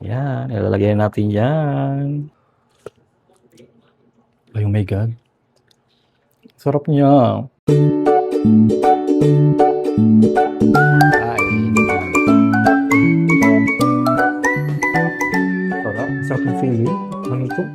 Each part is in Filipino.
Yan, ilalagay natin yan. Ay, oh my God. Sarap niya. Sarap ng feeling. Ano to?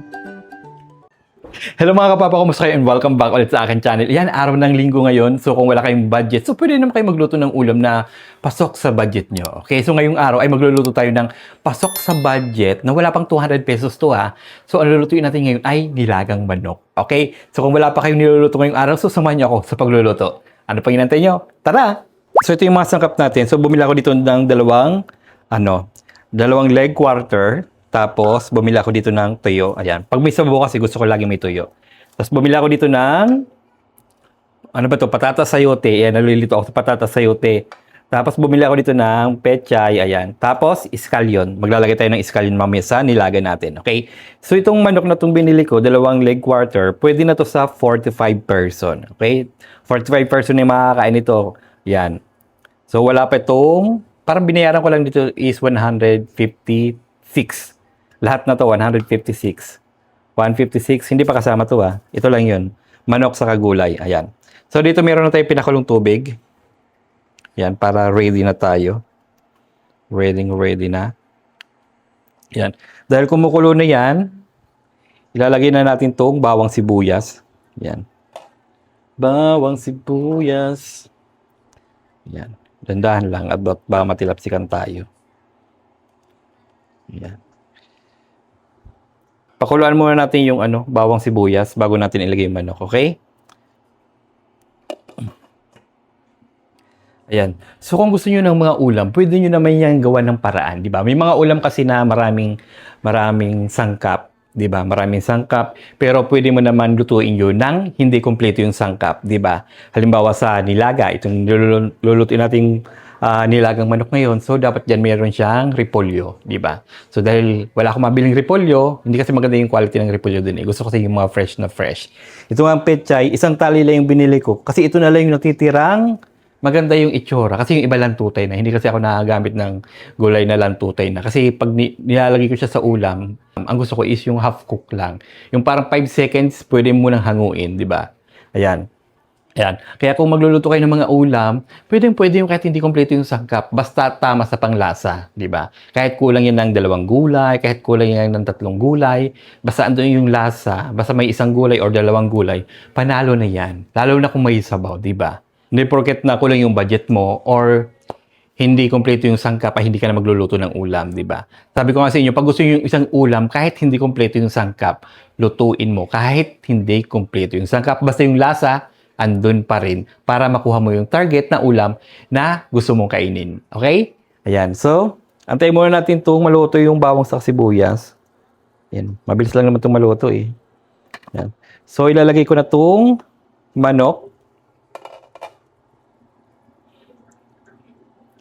Hello mga kapapa, kumusta kayo and welcome back ulit sa akin channel. Yan, araw ng linggo ngayon. So kung wala kayong budget, so pwede naman kayo magluto ng ulam na pasok sa budget nyo. Okay, so ngayong araw ay magluluto tayo ng pasok sa budget na wala pang 200 pesos to ha. So ang lulutuin natin ngayon ay nilagang manok. Okay, so kung wala pa kayong niluluto ngayong araw, so samahan nyo ako sa pagluluto. Ano pang inantay nyo? Tara! So ito yung mga sangkap natin. So bumili ako dito ng dalawang leg quarter. Tapos, bumili ako dito ng tuyo. Ayan. Pag may sabaw kasi, gusto ko lagi may tuyo. Tapos, bumili ako dito ng, ano ba to? Patatas sayote. Ayan, nalilito ako sa patatas sayote. Tapos, bumili ako dito ng pechay. Ayan. Tapos, iskalyon. Maglalagay tayo ng iskalyon mamaya sa nilaga natin. Okay? So, itong manok na itong binili ko, dalawang leg quarter, pwede na to sa 45 person. Okay? 45 person na makakain ito. Ayan. So, wala pa itong, parang binayaran ko lang dito is 156. Lahat na to, 156. 156, hindi pa kasama to ha. Ito lang yun. Manok sa kagulay. Ayan. So, dito meron na tayong pinakulong tubig. Ayan, para ready na tayo. Ready na. Ayan. Dahil kumukulo na yan, ilalagay na natin tong bawang sibuyas. Ayan. Bawang sibuyas. Ayan. Dandahan lang at baka matilapsikan tayo. Ayan. Pakuluan muna natin yung bawang sibuyas bago natin ilagay yung manok, okay? Ayan. So kung gusto niyo ng mga ulam, pwede niyo naman yan gawa ng paraan, di ba? May mga ulam kasi na maraming sangkap, di ba? Maraming sangkap, pero pwede mo naman lutuin yun nang hindi kumpleto yung sangkap, di ba? Halimbawa sa nilaga, itong lulutuin nating nilagang manok ngayon, so dapat dyan meron siyang repolyo, di ba? So dahil wala akong mabiling repolyo, hindi kasi maganda yung quality ng repolyo dun eh. Gusto ko kasi yung mga fresh na fresh. Ito nga pechay, isang tali lang yung binili ko kasi ito na lang yung natitirang maganda yung itsura. Kasi yung iba lang tutay na. Hindi kasi ako nagagamit ng gulay na lang tutay na. Kasi pag nilalagay ko siya sa ulam, ang gusto ko is yung half cook lang. Yung parang 5 seconds, pwede mo nang hanguin, di ba? Ayan. Ayan. Kaya kung magluluto kayo ng mga ulam, pwede yung kahit hindi kompleto yung sangkap, basta tama sa panglasa, di ba? Kahit kulang yan ng 2 gulay, kahit kulang yan ng 3 gulay, basta andun yung lasa, basta may 1 gulay or 2 gulay, panalo na yan. Lalo na kung may sabaw, di ba? Hindi porket na kulang yung budget mo or hindi kompleto yung sangkap ay hindi ka na magluluto ng ulam, di ba? Sabi ko nga sa inyo, pag gusto niyo yung isang ulam, kahit hindi kompleto yung sangkap, lutuin mo kahit hindi kompleto yung sangkap, basta yung lasa andun pa rin para makuha mo yung target na ulam na gusto mong kainin. Okay? Ayan. So, antayin muna natin itong maluto yung bawang sa sibuyas. Ayan. Mabilis lang naman itong maluto eh. Ayan. So, ilalagay ko na itong manok.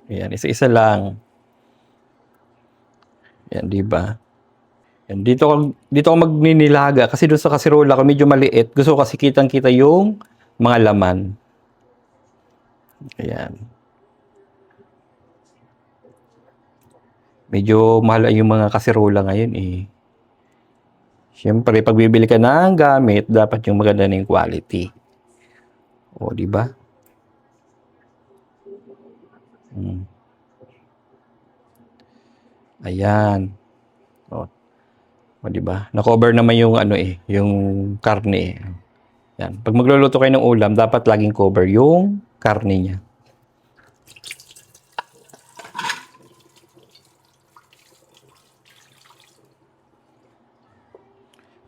Ayan. Isa-isa lang. Ayan, diba? Ayan. Dito ako magninilaga kasi doon sa kasirola ko medyo maliit. Gusto ko kasi kitang-kita yung mga laman. Ayan. Medyo mahal yung mga kasirola ngayon eh. Siyempre, pag bibili ka ng gamit, dapat yung maganda na yung quality. O, di ba? Ayan. O, di ba? Na-cover naman yung yung karne eh. Yan. Pag magluluto kayo ng ulam, dapat laging cover yung karne niya.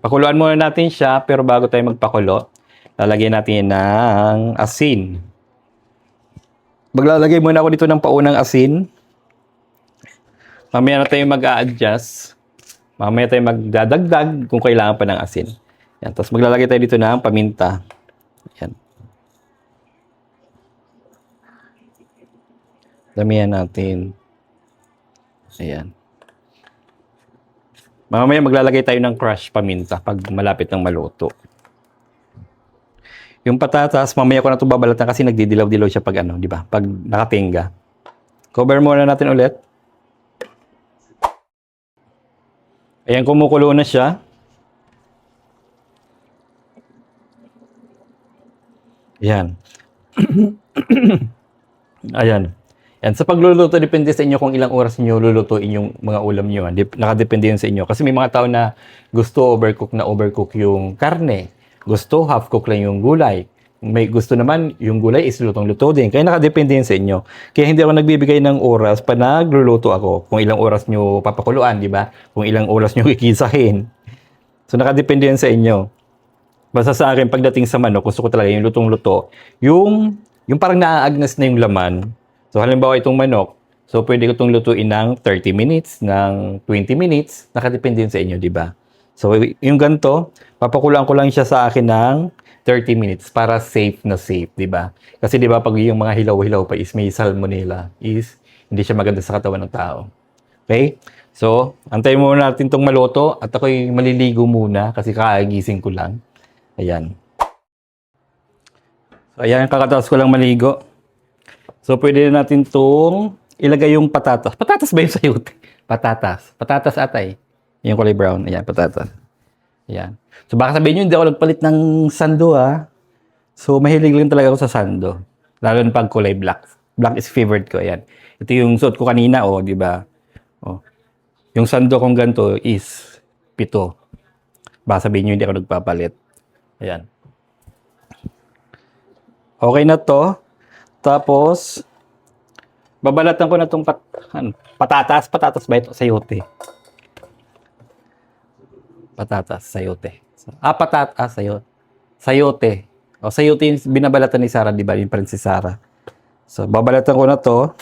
Pakuluan muna natin siya, pero bago tayo magpakulo, lalagyan natin ng asin. Maglalagay muna ako dito ng paunang asin. Mamaya na tayo mag-a-adjust. Mamaya tayo magdadagdag kung kailangan pa ng asin. Yan. Tapos maglalagay tayo dito ng paminta. Yan. Damihan natin. Ayan. Mamaya maglalagay tayo ng crushed paminta pag malapit ng maluto. Yung patatas, mamaya ko na ito babalatan kasi nagdidilaw-dilaw siya pag di ba? Pag nakatingga. Cover muna natin ulit. Ayan, kumukulo na siya. Ayan. Ayan. Yan, sa pagluluto, depende sa inyo kung ilang oras niyo lulutuin yung mga ulam niyo. Nakadepende yun sa inyo. Kasi may mga tao na gusto overcook yung karne. Gusto half cook lang yung gulay. May gusto naman yung gulay is lutong-luto din. Kaya nakadepende yun sa inyo. Kaya hindi ako nagbibigay ng oras pa nagluluto ako. Kung ilang oras niyo papakuluan, di ba? Kung ilang oras niyo kikisahin. So nakadepende yun sa inyo. Basta sa akin, pagdating sa manok, gusto ko talaga yung lutong-luto. Yung parang naaagnas na yung laman. So, halimbawa itong manok, so pwede ko itong lutuin ng 30 minutes, ng 20 minutes. Nakadepende yun sa inyo, di ba? So, yung ganito, papakulaan ko lang siya sa akin ng 30 minutes para safe na safe, di ba? Kasi di ba pag yung mga hilaw-hilaw pa is may salmonella, is hindi siya maganda sa katawan ng tao. Okay? So, antayin muna natin itong maluto at ako'y maliligo muna kasi kakagising ko lang. Ayan. So, ayan, kakataas ko lang maligo. So, pwede na natin itong ilagay yung patatas. Patatas ba yung sayote? Patatas. Patatas atay. Yung kulay brown. Ayan, patatas. Ayan. So, baka sabihin nyo, hindi ako nagpalit ng sando, ha? So, mahilig lang talaga ako sa sando. Lalo na pag kulay black. Black is favorite ko. Ayan. Ito yung suot ko kanina, oh, di ba? Oh. Yung sando kong ganito is 7. Baka sabihin nyo, hindi ako nagpapalit. Ayan. Okay na to. Tapos, babalatan ko na itong patatas. Patatas ba ito? Sayote. Patatas, sayote. Sayote. Sayote. O, sayote yung binabalatan ni Sarah, di ba? Yung Princess Sarah. So, babalatan ko na to.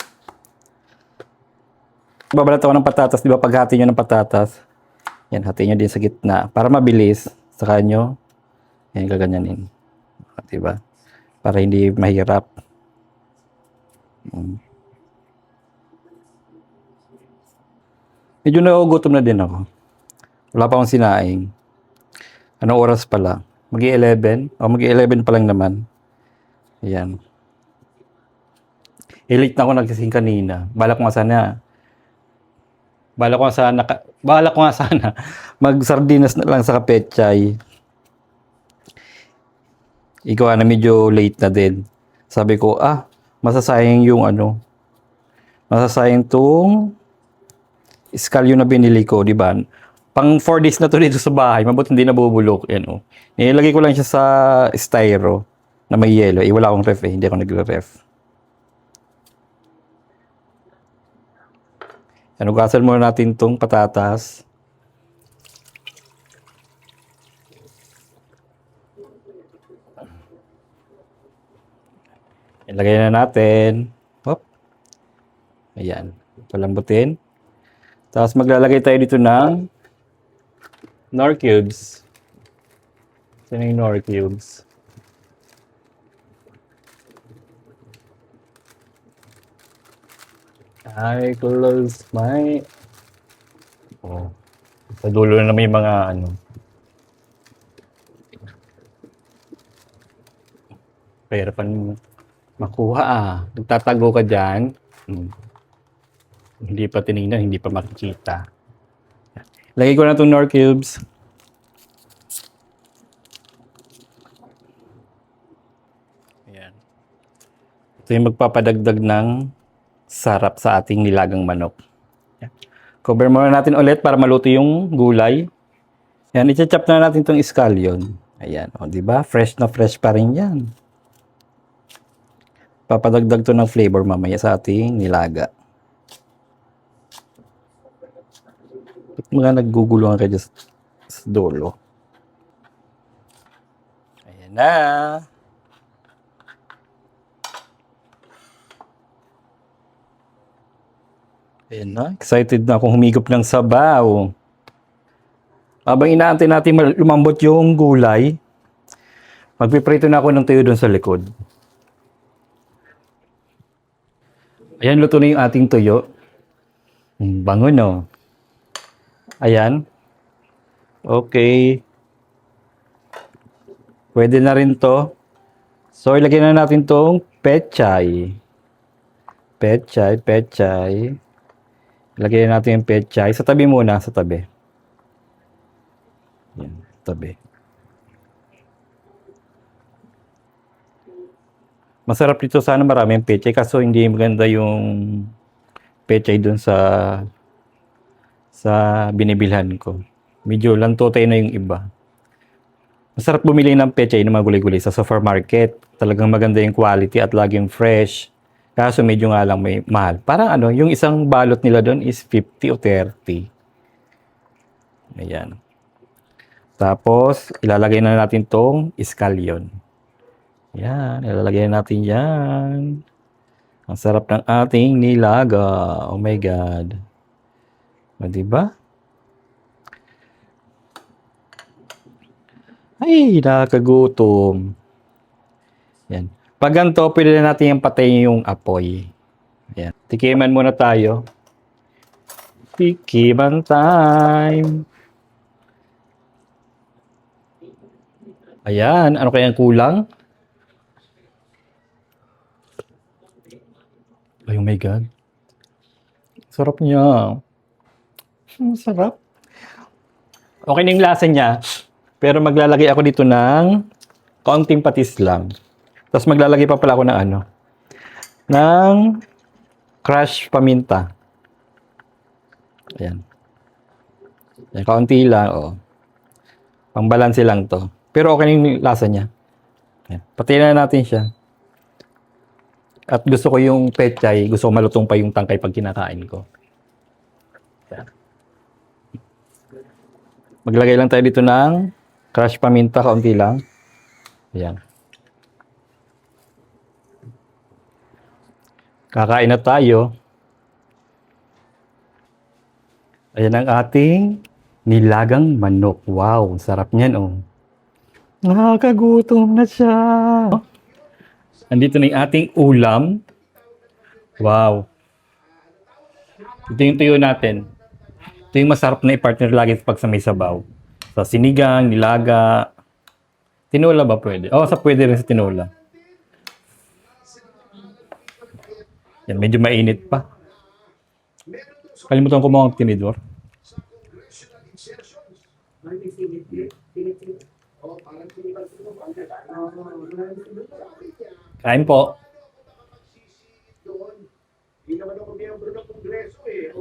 Babalatan ko ng patatas, di ba? Paghati nyo ng patatas. Yan, hati nyo din sa gitna. Para mabilis. Saka nyo. Yan, gaganyanin. Di ba? Para hindi mahirap. Medyo nagugutom na din ako. Wala pa akong sinaing. Anong oras pa lang? Mag-11? O mag-11 pa lang naman. Ayan. Late na ako nagising kanina. Balak ko nga sana mag-sardinas na lang sa kapechay. Ikaw na medyo late na din. Sabi ko, masasayang masasayang tong iskalyo na binili ko, di ba? Pang 4 days na to dito sa bahay, mabuti hindi nabubulok. Yan, oh. Nilagay ko lang siya sa styro na may yelo. Wala akong ref hindi ako nagre-ref. Yan, ugasan muna natin tong patatas. Ilagay na natin. Hop. Ayan. Palambutin. Tapos maglalagay tayo dito ng Knorr cubes. Sino yung Knorr cubes? I close my... Oh. Sa dulo na may mga Pahirapan makuha Nagtatago ka dyan. Hindi pa tinignan, hindi pa makikita. Lagay ko na itong Knorr cubes. Ayan. Ito yung magpapadagdag ng sarap sa ating nilagang manok. Ayan. Cover muna natin ulit para maluto yung gulay. Ayan, i-chop na natin itong scallion. Ayan, o diba? Fresh na fresh pa rin yan. Papadagdag to ng flavor mamaya sa ating nilaga. Mga nagguguluhan kayo sa dulo. Ayan na. Ayan na. Excited na akong humigop ng sabaw. Habang inaantay natin lumambot yung gulay, magpiprito na ako ng tuyo doon sa likod. Ayan, luto na yung ating tuyo. Bango, no? Ayan. Okay. Pwede na rin to. So, ilagay na natin tong pechay. Pechay. Ilagay na natin yung pechay. Sa tabi muna, sa tabi. Yan, tabi. Masarap dito sana maraming pechay kaso hindi maganda yung pechay dun sa binibilhan ko. Medyo lantotay na yung iba. Masarap bumili ng pechay ng mga gulay-gulay sa supermarket. Talagang maganda yung quality at laging fresh. Kaso medyo nga lang may mahal. Parang ano, yung isang balot nila doon is 50 o 30. Ayan. Tapos, ilalagay na natin tong iskalyon. Yan, ilalagay na natin yan. Ang sarap ng ating nilaga. Oh my God. O, diba? Ay, nakakagutom. Yan. Pag ganito, pwede na natin yung patayin yung apoy. Yan. Tikiman muna tayo. Tikiman time. Ayan, ano kaya ang kulang? Ay, oh my God. Sarap niya. Sarap. Okay na yung lasa niya. Pero maglalagay ako dito ng kaunting patis lang. Tapos maglalagay pa pala ako ng ano? Ng crushed paminta. Ayan. Ayan, kaunti lang, oh. Pangbalanse lang to. Pero okay na yung lasa niya. Ayan. Patayin na natin siya. At gusto ko yung pechay, gusto ko malutong pa yung tangkay pag kinakain ko. Ayan. Maglagay lang tayo dito ng crushed paminta, kaunti lang. Ayan. Kakain na tayo. Ayan ang ating nilagang manok. Wow, sarap niyan, oh. Nakakagutom na siya. Andito na yung ating ulam. Wow. Ito yung tuyo natin. Ito yung masarap na i-partner lagi pag sa may sabaw. Sa sinigang, nilaga. Tinola ba pwede? Oh, pwede rin sa tinola. Yan, medyo mainit pa. Kalimutan ko mga tinidor. Kain po.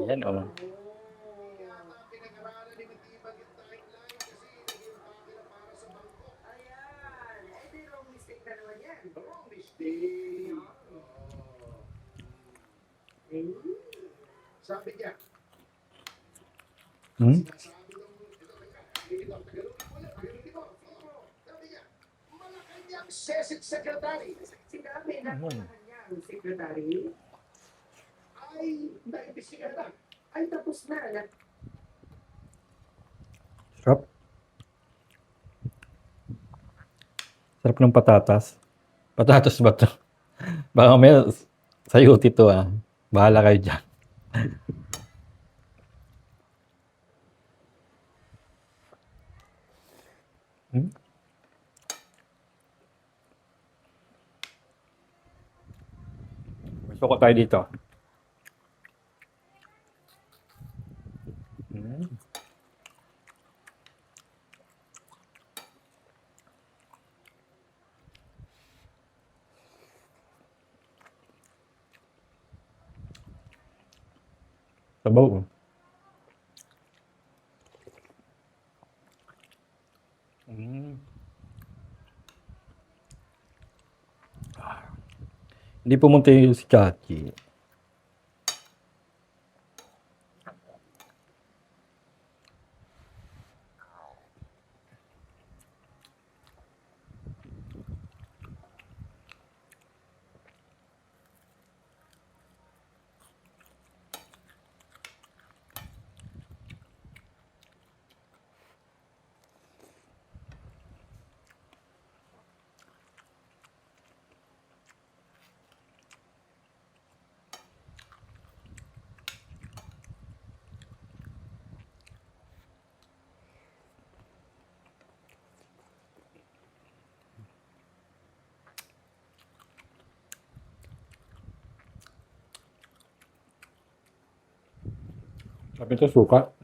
Ayan, oh. Sabi niya, Hmm? Malacanang Senate Secretary. Sinabi na Malacanang Secretary ay naimbestigahan na. Ay tapos na. Sarap. Sarap ng patatas. Patatas ba to? Baka may sayuti to, ah. Bahala kayo dyan. Hmm? Gusto ko tayo dito. Hmm. Sabaw, oh. Hmm. Hindi pumunta yung si Chachi. Sabi ito suka.